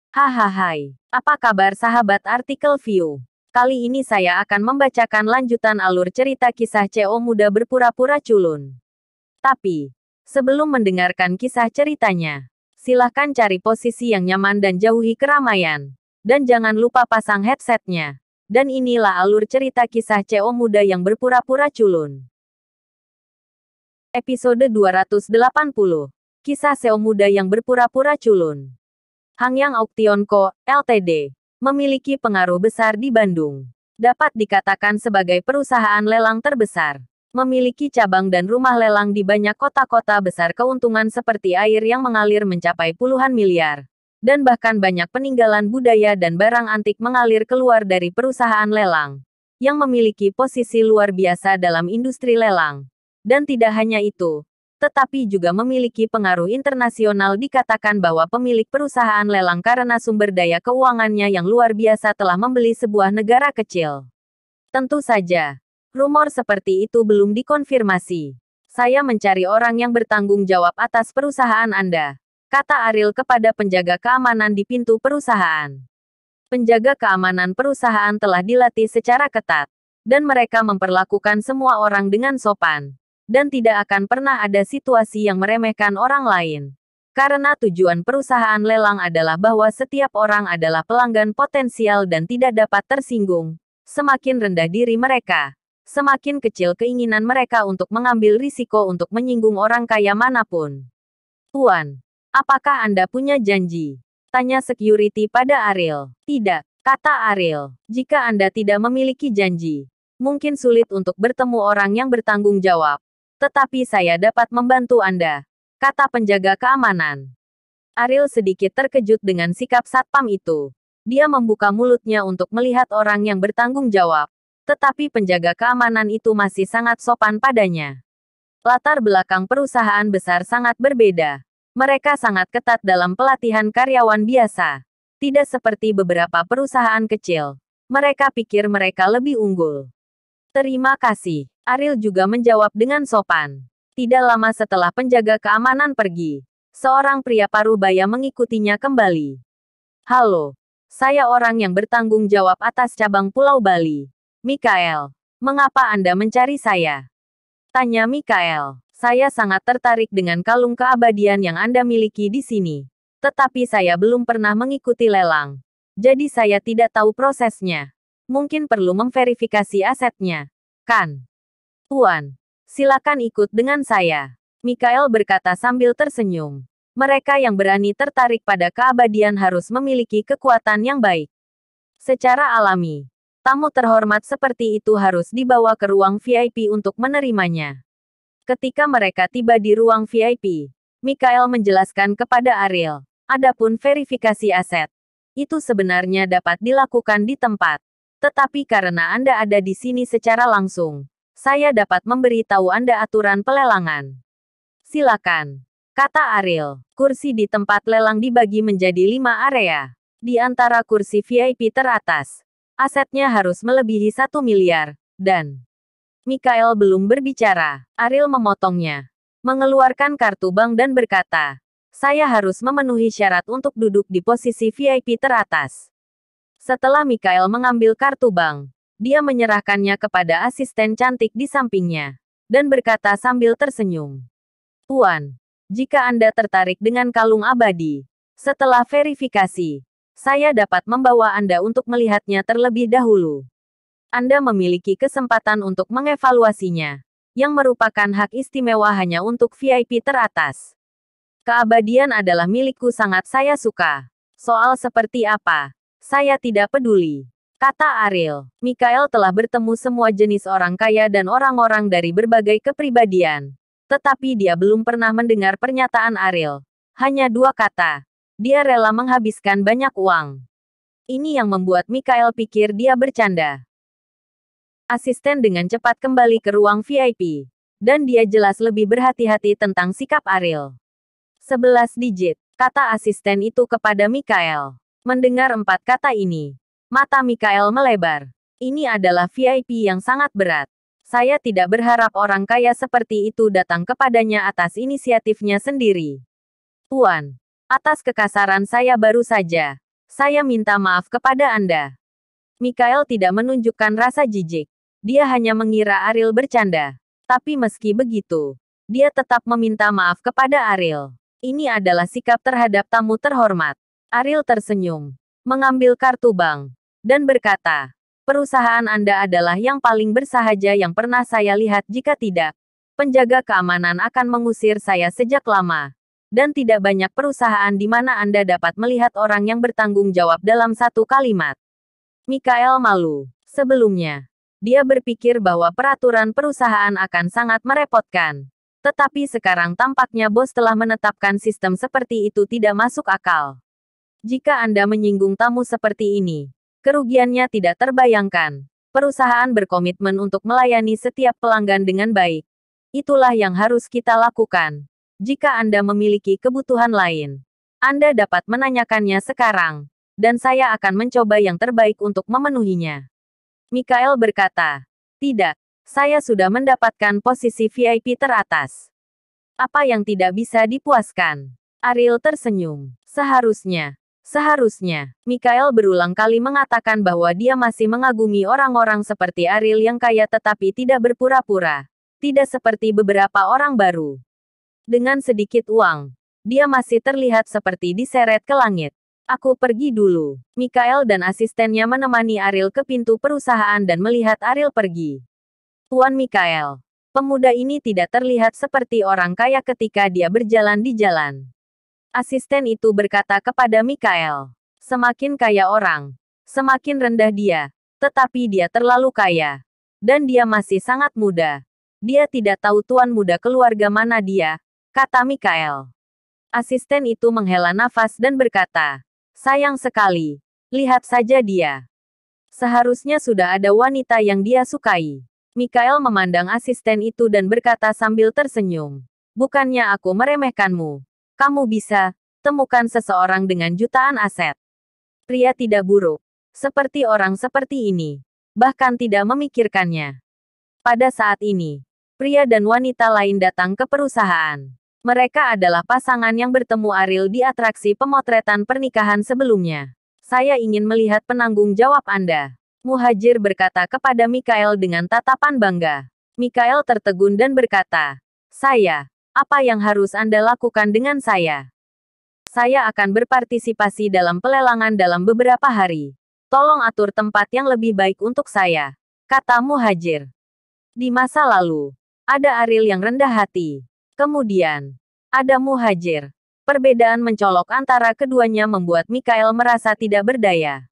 Hahaha, apa kabar sahabat artikel view? Kali ini saya akan membacakan lanjutan alur cerita kisah CO muda berpura-pura culun. Tapi, sebelum mendengarkan kisah ceritanya, silahkan cari posisi yang nyaman dan jauhi keramaian. Dan jangan lupa pasang headsetnya. Dan inilah alur cerita kisah CO muda yang berpura-pura culun. Episode 280. Kisah CO muda yang berpura-pura culun. Hangyang Auction Co., Ltd. memiliki pengaruh besar di Bandung. Dapat dikatakan sebagai perusahaan lelang terbesar. Memiliki cabang dan rumah lelang di banyak kota-kota besar, keuntungan seperti air yang mengalir mencapai puluhan miliar. Dan bahkan banyak peninggalan budaya dan barang antik mengalir keluar dari perusahaan lelang. Yang memiliki posisi luar biasa dalam industri lelang. Dan tidak hanya itu, tetapi juga memiliki pengaruh internasional. Dikatakan bahwa pemilik perusahaan lelang karena sumber daya keuangannya yang luar biasa telah membeli sebuah negara kecil. Tentu saja, rumor seperti itu belum dikonfirmasi. Saya mencari orang yang bertanggung jawab atas perusahaan Anda, kata Ariel kepada penjaga keamanan di pintu perusahaan. Penjaga keamanan perusahaan telah dilatih secara ketat, dan mereka memperlakukan semua orang dengan sopan. Dan tidak akan pernah ada situasi yang meremehkan orang lain. Karena tujuan perusahaan lelang adalah bahwa setiap orang adalah pelanggan potensial dan tidak dapat tersinggung. Semakin rendah diri mereka, semakin kecil keinginan mereka untuk mengambil risiko untuk menyinggung orang kaya manapun. Tuan, apakah Anda punya janji? Tanya security pada Ariel. Tidak, kata Ariel. Jika Anda tidak memiliki janji, mungkin sulit untuk bertemu orang yang bertanggung jawab. Tetapi saya dapat membantu Anda, kata penjaga keamanan. Ariel sedikit terkejut dengan sikap satpam itu. Dia membuka mulutnya untuk melihat orang yang bertanggung jawab. Tetapi penjaga keamanan itu masih sangat sopan padanya. Latar belakang perusahaan besar sangat berbeda. Mereka sangat ketat dalam pelatihan karyawan biasa. Tidak seperti beberapa perusahaan kecil. Mereka pikir mereka lebih unggul. Terima kasih. Ariel juga menjawab dengan sopan. Tidak lama setelah penjaga keamanan pergi, seorang pria parubaya mengikutinya kembali. Halo, saya orang yang bertanggung jawab atas cabang Pulau Bali. Mikael, mengapa Anda mencari saya? Tanya Mikael. Saya sangat tertarik dengan kalung keabadian yang Anda miliki di sini. Tetapi saya belum pernah mengikuti lelang. Jadi saya tidak tahu prosesnya. Mungkin perlu memverifikasi asetnya. Kan? Tuan, silakan ikut dengan saya. Mikael berkata sambil tersenyum. Mereka yang berani tertarik pada keabadian harus memiliki kekuatan yang baik. Secara alami, tamu terhormat seperti itu harus dibawa ke ruang VIP untuk menerimanya. Ketika mereka tiba di ruang VIP, Mikael menjelaskan kepada Ariel, adapun verifikasi aset, itu sebenarnya dapat dilakukan di tempat. Tetapi karena Anda ada di sini secara langsung, saya dapat memberi tahu Anda aturan pelelangan. Silakan, kata Ariel. Kursi di tempat lelang dibagi menjadi 5 area. Di antara kursi VIP teratas, asetnya harus melebihi 1 miliar, dan Mikael belum berbicara. Ariel memotongnya, mengeluarkan kartu bank dan berkata, saya harus memenuhi syarat untuk duduk di posisi VIP teratas. Setelah Mikael mengambil kartu bank, dia menyerahkannya kepada asisten cantik di sampingnya, dan berkata sambil tersenyum. Tuan, jika Anda tertarik dengan kalung abadi, setelah verifikasi, saya dapat membawa Anda untuk melihatnya terlebih dahulu. Anda memiliki kesempatan untuk mengevaluasinya, yang merupakan hak istimewa hanya untuk VIP teratas. Keabadian adalah milikku, sangat saya suka. Soal seperti apa, saya tidak peduli. Kata Ariel. Mikael telah bertemu semua jenis orang kaya dan orang-orang dari berbagai kepribadian. Tetapi dia belum pernah mendengar pernyataan Ariel. Hanya 2 kata. Dia rela menghabiskan banyak uang. Ini yang membuat Mikael pikir dia bercanda. Asisten dengan cepat kembali ke ruang VIP. Dan dia jelas lebih berhati-hati tentang sikap Ariel. 11 digit, kata asisten itu kepada Mikael. Mendengar 4 kata ini, mata Mikael melebar. Ini adalah VIP yang sangat berat. Saya tidak berharap orang kaya seperti itu datang kepadanya atas inisiatifnya sendiri. Tuan, atas kekasaran saya baru saja. Saya minta maaf kepada Anda. Mikael tidak menunjukkan rasa jijik. Dia hanya mengira Ariel bercanda. Tapi meski begitu, dia tetap meminta maaf kepada Ariel. Ini adalah sikap terhadap tamu terhormat. Ariel tersenyum, mengambil kartu bank, dan berkata, perusahaan Anda adalah yang paling bersahaja yang pernah saya lihat. Jika tidak, penjaga keamanan akan mengusir saya sejak lama. Dan tidak banyak perusahaan di mana Anda dapat melihat orang yang bertanggung jawab dalam satu kalimat. Mikael malu. Sebelumnya, dia berpikir bahwa peraturan perusahaan akan sangat merepotkan. Tetapi sekarang tampaknya bos telah menetapkan sistem seperti itu tidak masuk akal. Jika Anda menyinggung tamu seperti ini, kerugiannya tidak terbayangkan. Perusahaan berkomitmen untuk melayani setiap pelanggan dengan baik. Itulah yang harus kita lakukan. Jika Anda memiliki kebutuhan lain, Anda dapat menanyakannya sekarang, dan saya akan mencoba yang terbaik untuk memenuhinya. Mikael berkata, tidak, saya sudah mendapatkan posisi VIP teratas. Apa yang tidak bisa dipuaskan? Ariel tersenyum. Seharusnya, Mikael berulang kali mengatakan bahwa dia masih mengagumi orang-orang seperti Ariel yang kaya tetapi tidak berpura-pura. Tidak seperti beberapa orang baru. Dengan sedikit uang, dia masih terlihat seperti diseret ke langit. Aku pergi dulu. Mikael dan asistennya menemani Ariel ke pintu perusahaan dan melihat Ariel pergi. Tuan Mikael, pemuda ini tidak terlihat seperti orang kaya ketika dia berjalan di jalan. Asisten itu berkata kepada Mikael, semakin kaya orang, semakin rendah dia. Tetapi dia terlalu kaya. Dan dia masih sangat muda. Dia tidak tahu tuan muda keluarga mana dia, kata Mikael. Asisten itu menghela nafas dan berkata, sayang sekali. Lihat saja dia. Seharusnya sudah ada wanita yang dia sukai. Mikael memandang asisten itu dan berkata sambil tersenyum. Bukannya aku meremehkanmu. Kamu bisa temukan seseorang dengan jutaan aset. Pria tidak buruk. Seperti orang seperti ini. Bahkan tidak memikirkannya. Pada saat ini, pria dan wanita lain datang ke perusahaan. Mereka adalah pasangan yang bertemu Ariel di atraksi pemotretan pernikahan sebelumnya. Saya ingin melihat penanggung jawab Anda. Muhajir berkata kepada Mikael dengan tatapan bangga. Mikael tertegun dan berkata, apa yang harus Anda lakukan dengan saya? Saya akan berpartisipasi dalam pelelangan dalam beberapa hari. Tolong atur tempat yang lebih baik untuk saya, kata Muhajir. Di masa lalu, ada Ariel yang rendah hati. Kemudian, ada Muhajir. Perbedaan mencolok antara keduanya membuat Mikael merasa tidak berdaya.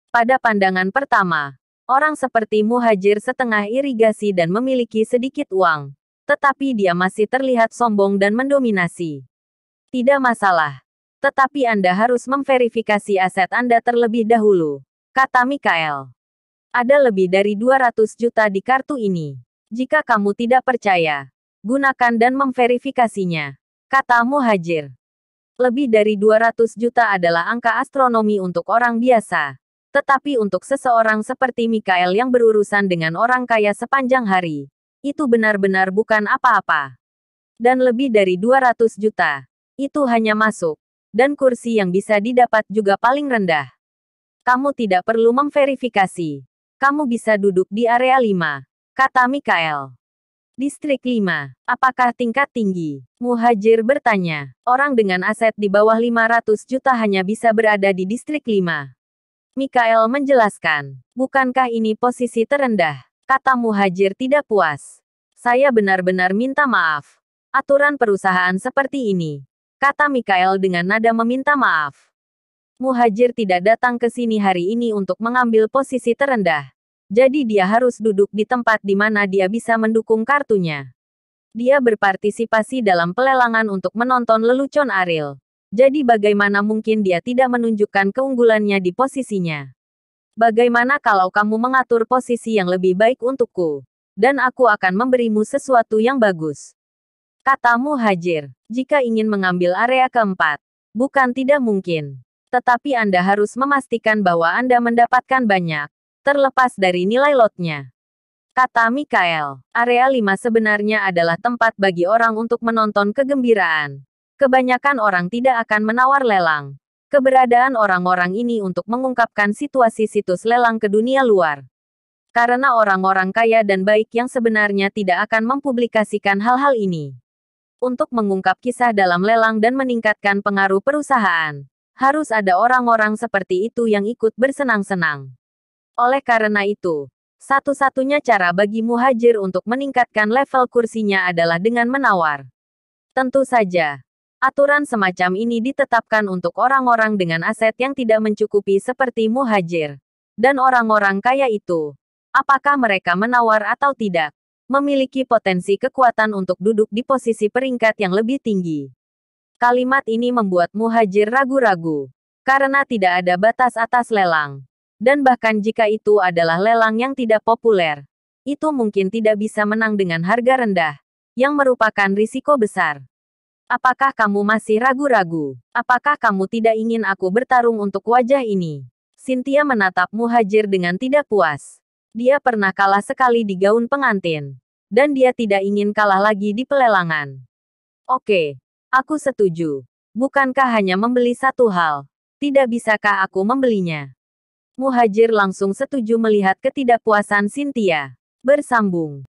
Pada pandangan pertama, orang seperti Muhajir setengah irigasi dan memiliki sedikit uang. Tetapi dia masih terlihat sombong dan mendominasi. Tidak masalah. Tetapi Anda harus memverifikasi aset Anda terlebih dahulu, kata Mikael. Ada lebih dari 200 juta di kartu ini. Jika kamu tidak percaya, gunakan dan memverifikasinya, kata Muhajir. Lebih dari 200 juta adalah angka astronomi untuk orang biasa. Tetapi untuk seseorang seperti Mikael yang berurusan dengan orang kaya sepanjang hari, itu benar-benar bukan apa-apa. Dan lebih dari 200 juta, itu hanya masuk. Dan kursi yang bisa didapat juga paling rendah. Kamu tidak perlu memverifikasi. Kamu bisa duduk di area 5, kata Mikael. Distrik 5, apakah tingkat tinggi? Muhajir bertanya. Orang dengan aset di bawah 500 juta hanya bisa berada di distrik 5. Mikael menjelaskan. Bukankah ini posisi terendah? Kata Muhajir tidak puas. Saya benar-benar minta maaf. Aturan perusahaan seperti ini, kata Mikael dengan nada meminta maaf. Muhajir tidak datang ke sini hari ini untuk mengambil posisi terendah. Jadi dia harus duduk di tempat di mana dia bisa mendukung kartunya. Dia berpartisipasi dalam pelelangan untuk menonton lelucon Ariel. Jadi bagaimana mungkin dia tidak menunjukkan keunggulannya di posisinya? Bagaimana kalau kamu mengatur posisi yang lebih baik untukku? Dan aku akan memberimu sesuatu yang bagus. Kata Muhajir, jika ingin mengambil area keempat, bukan tidak mungkin. Tetapi Anda harus memastikan bahwa Anda mendapatkan banyak. Terlepas dari nilai lotnya. Kata Mikael, area 5 sebenarnya adalah tempat bagi orang untuk menonton kegembiraan. Kebanyakan orang tidak akan menawar lelang. keberadaan orang-orang ini untuk mengungkapkan situasi situs lelang ke dunia luar. Karena orang-orang kaya dan baik yang sebenarnya tidak akan mempublikasikan hal-hal ini. Untuk mengungkap kisah dalam lelang dan meningkatkan pengaruh perusahaan, harus ada orang-orang seperti itu yang ikut bersenang-senang. Oleh karena itu, satu-satunya cara bagi Muhajir untuk meningkatkan level kursinya adalah dengan menawar. Tentu saja, aturan semacam ini ditetapkan untuk orang-orang dengan aset yang tidak mencukupi seperti Muhajir. Dan orang-orang kaya itu, apakah mereka menawar atau tidak, memiliki potensi kekuatan untuk duduk di posisi peringkat yang lebih tinggi. Kalimat ini membuat Muhajir ragu-ragu, karena tidak ada batas atas lelang. Dan bahkan jika itu adalah lelang yang tidak populer, itu mungkin tidak bisa menang dengan harga rendah, yang merupakan risiko besar. Apakah kamu masih ragu-ragu? Apakah kamu tidak ingin aku bertarung untuk wajah ini? Cynthia menatap Muhajir dengan tidak puas. Dia pernah kalah sekali di gaun pengantin. Dan dia tidak ingin kalah lagi di pelelangan. Oke, aku setuju. Bukankah hanya membeli satu hal? Tidak bisakah aku membelinya? Muhajir langsung setuju melihat ketidakpuasan Cynthia. Bersambung.